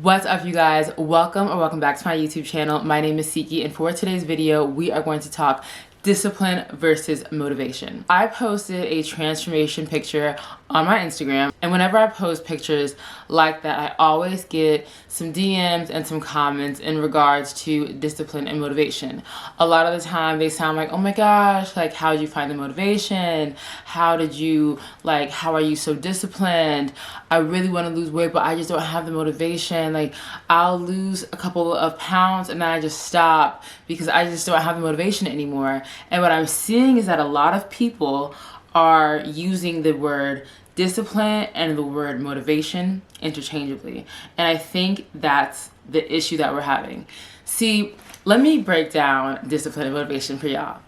What's up, you guys? Welcome back to my YouTube channel. My name is Siki, and for today's video we are going to talk discipline versus motivation. I posted a transformation picture on my Instagram, and whenever I post pictures like that, I always get some DMs and some comments in regards to discipline and motivation. A lot of the time they sound like, oh my gosh, like, how did you find the motivation? How are you so disciplined? I really want to lose weight, but I just don't have the motivation. Like, I'll lose a couple of pounds and then I just stop because I just don't have the motivation anymore. And what I'm seeing is that a lot of people are using the word discipline and the word motivation interchangeably. And I think that's the issue that we're having. See, let me break down discipline and motivation for y'all.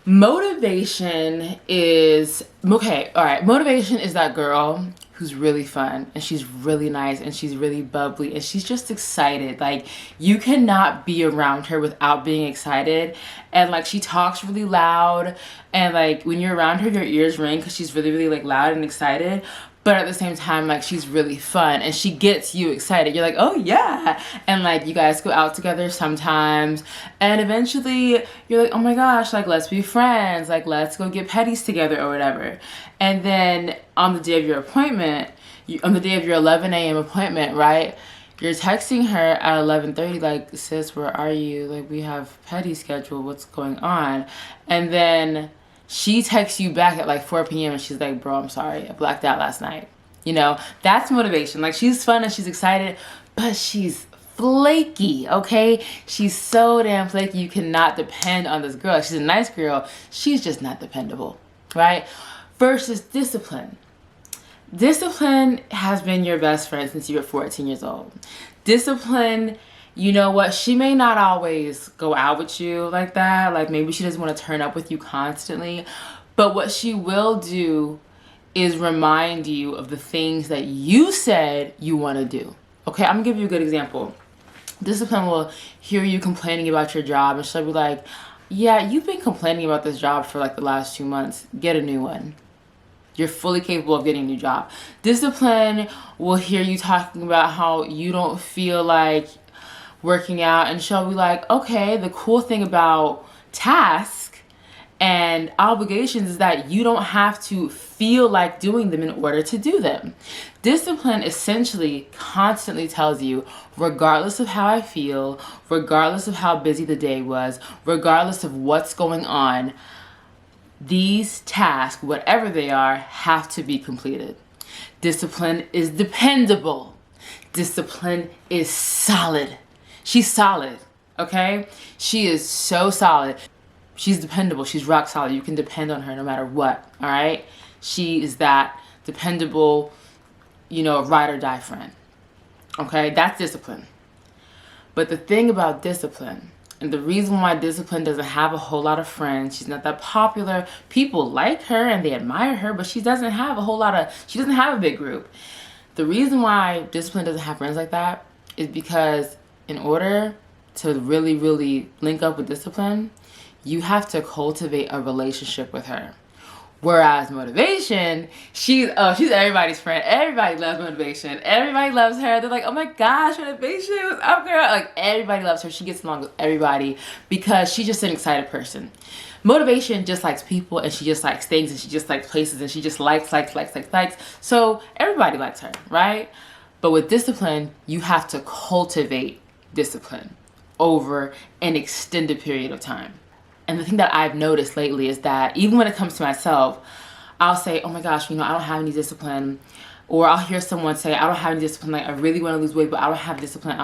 Motivation is, motivation is that girl who's really fun and she's really nice and she's really bubbly and she's just excited. Like, you cannot be around her without being excited. And like, she talks really loud, and like when you're around her your ears ring because she's really like loud and excited. But at the same time, like, she's really fun and she gets you excited. You're like, oh yeah. And like, you guys go out together sometimes, and eventually you're like, oh my gosh, like, let's be friends. Like, let's go get petties together or whatever. And then on the day of your appointment, on the day of your 11 a.m. appointment, right? You're texting her at 11:30, like, sis, where are you? Like, we have petty scheduled. What's going on? And then she texts you back at like 4 p.m. and she's like, bro, I'm sorry, I blacked out last night. You know, that's motivation. Like, she's fun and she's excited, but she's flaky, okay? She's so damn flaky. You cannot depend on this girl. She's a nice girl. She's just not dependable, right? Versus discipline. Discipline has been your best friend since you were 14 years old. Discipline, you know what? She may not always go out with you like that. Like, maybe she doesn't want to turn up with you constantly. But what she will do is remind you of the things that you said you want to do. Okay, I'm going to give you a good example. Discipline will hear you complaining about your job, and she'll be like, yeah, you've been complaining about this job for like the last 2 months. Get a new one. You're fully capable of getting a new job. Discipline will hear you talking about how you don't feel like working out, and she'll be like, okay, the cool thing about tasks and obligations is that you don't have to feel like doing them in order to do them. Discipline essentially constantly tells you, regardless of how I feel, regardless of how busy the day was, regardless of what's going on, these tasks, whatever they are, have to be completed. Discipline is dependable. Discipline is solid. She's solid, okay? She is so solid. She's dependable. She's rock solid. You can depend on her no matter what, all right? She is that dependable, ride or die friend, okay? That's discipline. But the thing about discipline, and the reason why discipline doesn't have a whole lot of friends, she's not that popular. People like her and they admire her, but she doesn't have she doesn't have a big group. The reason why discipline doesn't have friends like that is because in order to really, really link up with discipline, you have to cultivate a relationship with her. Whereas motivation, she's everybody's friend. Everybody loves motivation. Everybody loves her. They're like, oh my gosh, motivation, what's up, girl? Like, everybody loves her. She gets along with everybody because she's just an excited person. Motivation just likes people, and she just likes things, and she just likes places, and she just likes. So everybody likes her, right? But with discipline, you have to cultivate discipline over an extended period of time. And the thing that I've noticed lately is that even when it comes to myself, I'll say, oh my gosh, I don't have any discipline. Or I'll hear someone say, I don't have any discipline. Like, I really want to lose weight, but I don't have discipline.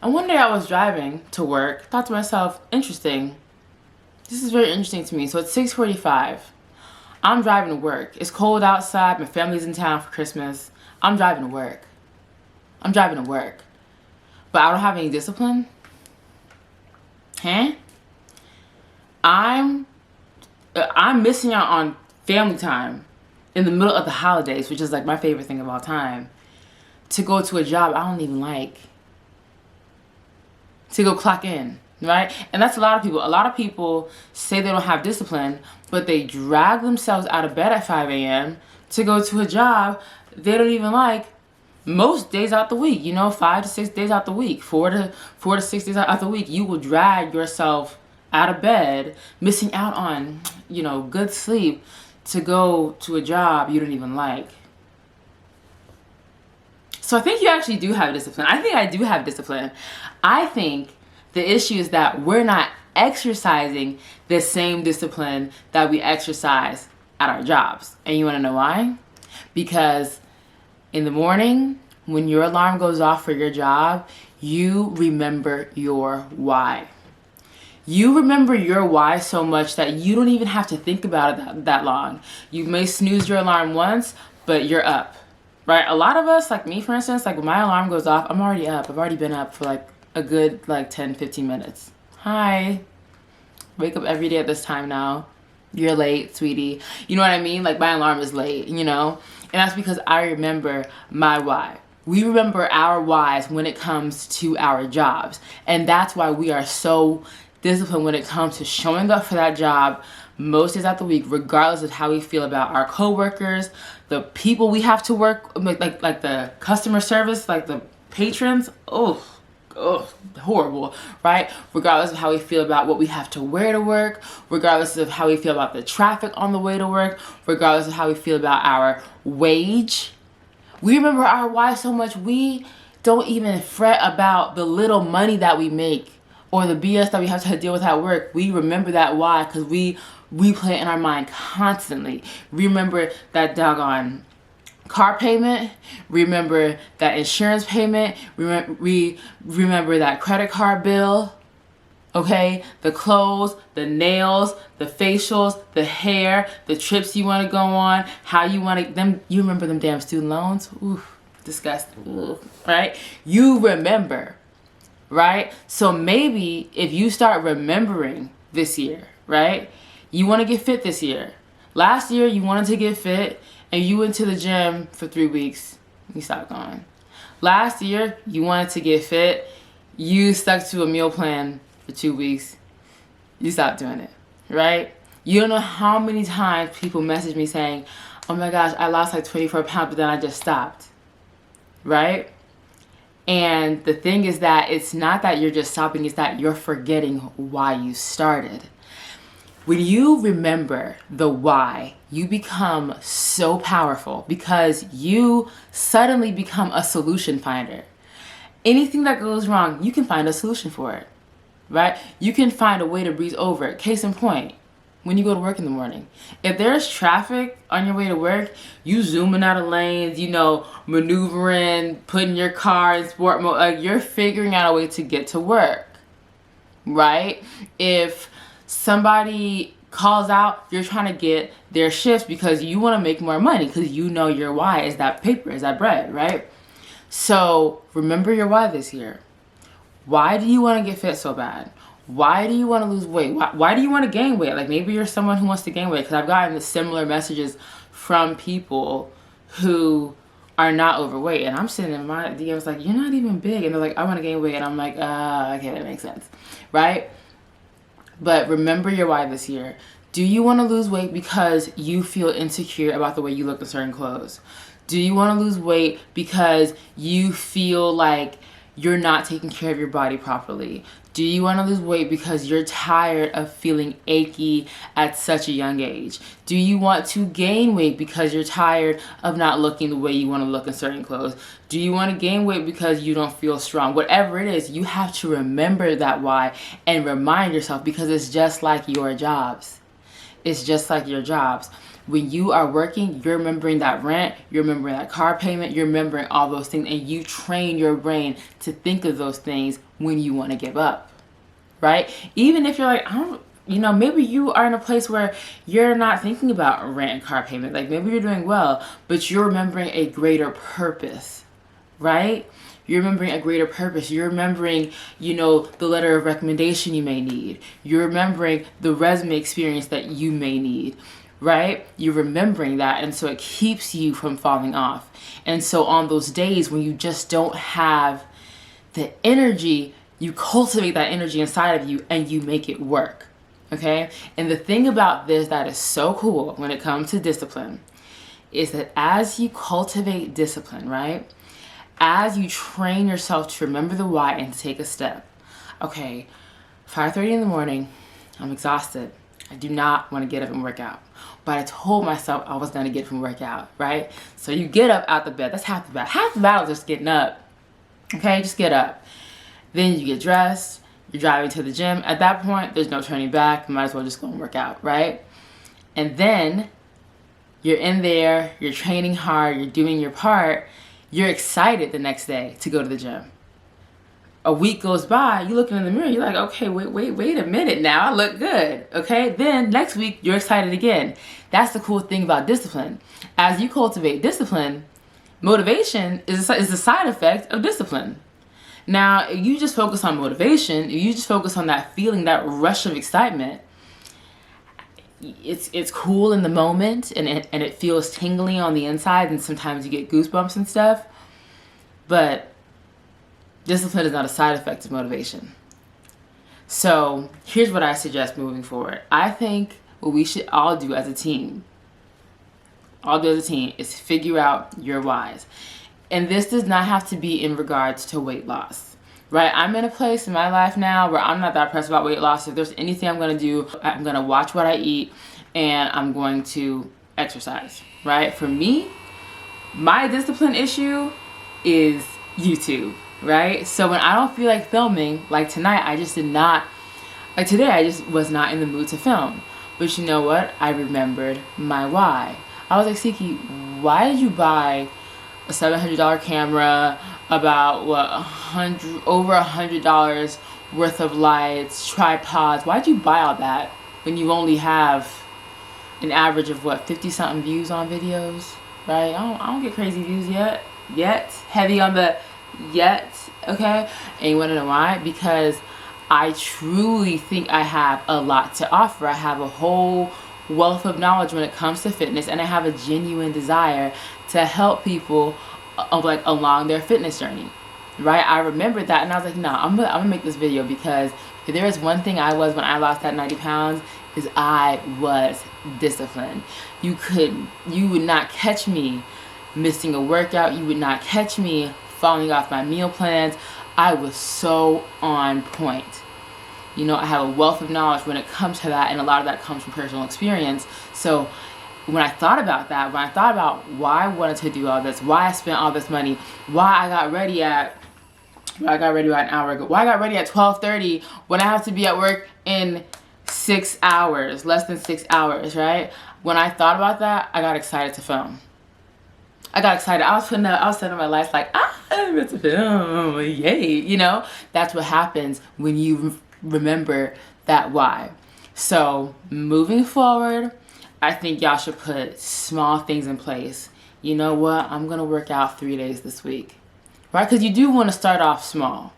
And one day I was driving to work, thought to myself, interesting. This is very interesting to me. So it's 6:45. I'm driving to work. It's cold outside. My family's in town for Christmas. I'm driving to work. But I don't have any discipline? Huh? I'm missing out on family time in the middle of the holidays, which is like my favorite thing of all time, to go to a job I don't even like, to go clock in, right? And that's a lot of people. A lot of people say they don't have discipline, but they drag themselves out of bed at 5 a.m. to go to a job they don't even like, most days out the week, 5 to 6 days out the week, 4 to 6 days out the week, you will drag yourself out of bed, missing out on, good sleep to go to a job you don't even like. So I think you actually do have discipline. I think I do have discipline. I think the issue is that we're not exercising the same discipline that we exercise at our jobs. And you want to know why? Because in the morning, when your alarm goes off for your job, you remember your why. You remember your why so much that you don't even have to think about it that long. You may snooze your alarm once, but you're up, right? A lot of us, like me, for instance, like when my alarm goes off, I'm already up. I've already been up for like a good 10, 15 minutes. Hi. Wake up every day at this time now. You're late, sweetie. You know what I mean? Like my alarm is late, And that's because I remember my why. We remember our whys when it comes to our jobs. And that's why we are so disciplined when it comes to showing up for that job most days out the week, regardless of how we feel about our coworkers, the people we have to work, like the customer service, like the patrons. Oh, horrible, right? Regardless of how we feel about what we have to wear to work, regardless of how we feel about the traffic on the way to work, regardless of how we feel about our wage. We remember our why so much we don't even fret about the little money that we make or the BS that we have to deal with at work. We remember that why because we replay it in our mind constantly. Remember that doggone car payment, remember that insurance payment, remember that credit card bill, okay? The clothes, the nails, the facials, the hair, the trips you want to go on, how you want to, you remember them damn student loans? Ooh, disgusting, ooh, right? You remember, right? So maybe if you start remembering this year, right? You want to get fit this year. Last year you wanted to get fit and you went to the gym for 3 weeks. You stopped going. Last year you wanted to get fit. You stuck to a meal plan for 2 weeks. You stopped doing it, right? You don't know how many times people message me saying, oh my gosh, I lost like 24 pounds, but then I just stopped, right? And the thing is that it's not that you're just stopping, it's that you're forgetting why you started. When you remember the why, you become so powerful because you suddenly become a solution finder. Anything that goes wrong, you can find a solution for it, right? You can find a way to breeze over it. Case in point, when you go to work in the morning, if there's traffic on your way to work, you zooming out of lanes, maneuvering, putting your car in sport mode, like you're figuring out a way to get to work, right? If somebody calls out, you're trying to get their shifts because you want to make more money because your why is that paper, is that bread, right? So remember your why this year. Why do you want to get fit so bad? Why do you want to lose weight? Why do you want to gain weight? Like maybe you're someone who wants to gain weight, because I've gotten similar messages from people who are not overweight, and I'm sitting in my DMs like, you're not even big, and they're like, I want to gain weight, and I'm like, okay, that makes sense, right? But remember your why this year. Do you want to lose weight because you feel insecure about the way you look in certain clothes? Do you want to lose weight because you feel like you're not taking care of your body properly? Do you want to lose weight because you're tired of feeling achy at such a young age? Do you want to gain weight because you're tired of not looking the way you want to look in certain clothes? Do you want to gain weight because you don't feel strong? Whatever it is, you have to remember that why and remind yourself, because it's just like your jobs. It's just like your jobs. When you are working, you're remembering that rent, you're remembering that car payment, you're remembering all those things, and you train your brain to think of those things when you want to give up, right? Even if you're like, maybe you are in a place where you're not thinking about rent and car payment. Like maybe you're doing well, but you're remembering a greater purpose, right? You're remembering a greater purpose. You're remembering, the letter of recommendation you may need. You're remembering the resume experience that you may need, right? You're remembering that, and so it keeps you from falling off. And so on those days when you just don't have the energy, you cultivate that energy inside of you and you make it work, okay? And the thing about this that is so cool when it comes to discipline is that as you cultivate discipline, right? as you train yourself to remember the why and to take a step. Okay, 5:30 in the morning, I'm exhausted. I do not want to get up and work out. But I told myself I was going to get up and work out, right? So you get up out the bed. That's half the battle. Half the battle is just getting up. Okay, just get up. Then you get dressed. You're driving to the gym. At that point, there's no turning back. You might as well just go and work out, right? And then you're in there. You're training hard. You're doing your part. You're excited the next day to go to the gym. A week goes by, you looking in the mirror, you're like, okay, wait a minute now, I look good, okay? Then next week, you're excited again. That's the cool thing about discipline. As you cultivate discipline, motivation is a side effect of discipline. Now, if you just focus on motivation, if you just focus on that feeling, that rush of excitement, it's cool in the moment, and it feels tingling on the inside, and sometimes you get goosebumps and stuff, but discipline is not a side effect of motivation. So here's what I suggest moving forward. I think what we should all do as a team, is figure out your whys. And this does not have to be in regards to weight loss, right? I'm in a place in my life now where I'm not that pressed about weight loss. If there's anything I'm going to do, I'm going to watch what I eat and I'm going to exercise, right? For me, my discipline issue is YouTube. Right? So when I don't feel like filming, like tonight, I just did not, like today, I just was not in the mood to film. But you know what? I remembered my why. I was like, Siki, why did you buy a $700 camera, about over $100 worth of lights, tripods? Why'd you buy all that when you only have an average of 50 something views on videos, right? I don't get crazy views yet, heavy on the yet, okay? And you want to know why? Because I truly think I have a lot to offer. I have a whole wealth of knowledge when it comes to fitness, and I have a genuine desire to help people along their fitness journey, right? I remembered that, and I was like, no, I'm gonna make this video, because if there is one thing I was when I lost that 90 pounds, is I was disciplined. You would not catch me missing a workout. You would not catch me falling off my meal plans. I was so on point. You know, I have a wealth of knowledge when it comes to that, and a lot of that comes from personal experience. So when I thought about that, when I thought about why I wanted to do all this, why I spent all this money, why I got ready an hour ago, why I got ready at 12:30 when I have to be at work in 6 hours, less than 6 hours, right? When I thought about that, I got excited to film. I got excited. I was setting my life like, I'm about to film, yay. You know, that's what happens when you remember that why. So moving forward, I think y'all should put small things in place. You know what? I'm going to work out 3 days this week, right? Because you do want to start off small.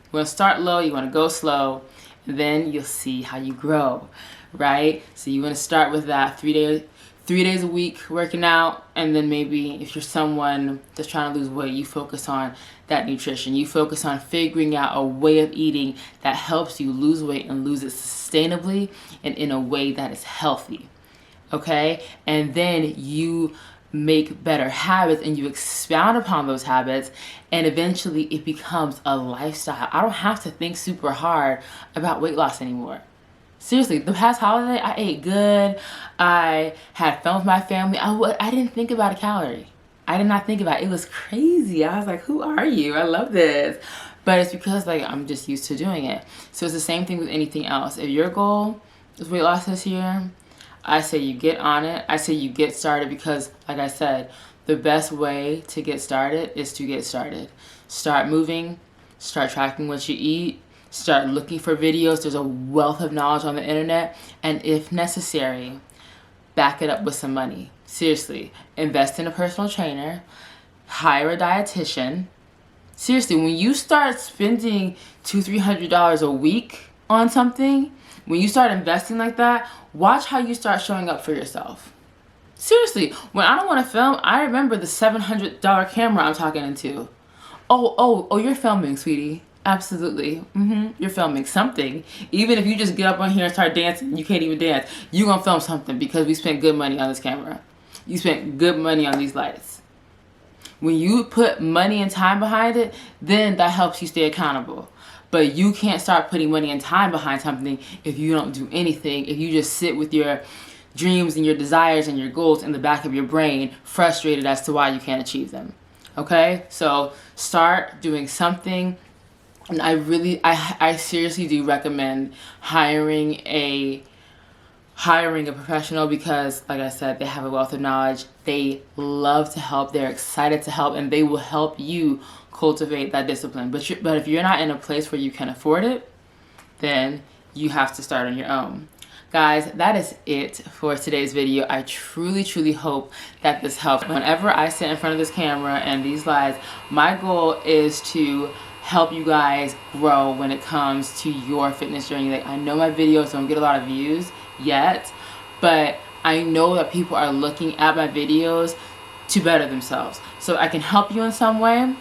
You want to start low. You want to go slow. And then you'll see how you grow, right? So you want to start with that 3 days a week working out, and then maybe if you're someone that's trying to lose weight, you focus on that nutrition. You focus on figuring out a way of eating that helps you lose weight and lose it sustainably and in a way that is healthy, okay? And then you make better habits and you expound upon those habits, and eventually it becomes a lifestyle. I don't have to think super hard about weight loss anymore. Seriously, the past holiday, I ate good. I had fun with my family. I didn't think about a calorie. I did not think about it. It was crazy. I was like, who are you? I love this. But it's because I'm just used to doing it. So it's the same thing with anything else. If your goal is weight loss this year, I say you get on it. I say you get started, because like I said, the best way to get started is to get started. Start moving, start tracking what you eat, start looking for videos. There's a wealth of knowledge on the internet, and if necessary, back it up with some money. Seriously, invest in a personal trainer, hire a dietitian. Seriously, when you start spending $200-300 a week on something, when you start investing like that, watch how you start showing up for yourself. Seriously, when I don't want to film, I remember the $700 camera I'm talking into. Oh, you're filming, sweetie. Absolutely. You're filming something. Even if you just get up on here and start dancing, you can't even dance, you're going to film something, because we spent good money on this camera. You spent good money on these lights. When you put money and time behind it, then that helps you stay accountable. But you can't start putting money and time behind something if you don't do anything, if you just sit with your dreams and your desires and your goals in the back of your brain, frustrated as to why you can't achieve them. Okay? So start doing something. And I seriously do recommend hiring a professional, because like I said, they have a wealth of knowledge. They love to help. They're excited to help, and they will help you cultivate that discipline. But if you're not in a place where you can afford it, then you have to start on your own. Guys, that is it for today's video. I truly hope that this helped. Whenever I sit in front of this camera and these lives, my goal is to help you guys grow when it comes to your fitness journey. Like, I know my videos don't get a lot of views yet, but I know that people are looking at my videos to better themselves. So I can help you in some way,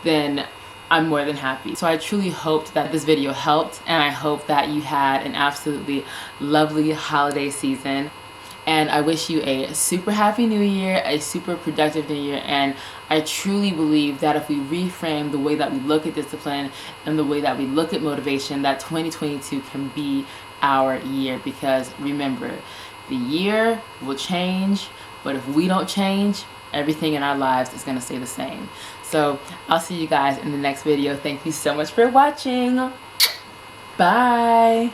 then I'm more than happy. So I truly hoped that this video helped, and I hope that you had an absolutely lovely holiday season. And I wish you a super happy new year, a super productive new year. And I truly believe that if we reframe the way that we look at discipline and the way that we look at motivation, that 2022 can be our year. Because remember, the year will change, but if we don't change, everything in our lives is gonna stay the same. So I'll see you guys in the next video. Thank you so much for watching. Bye.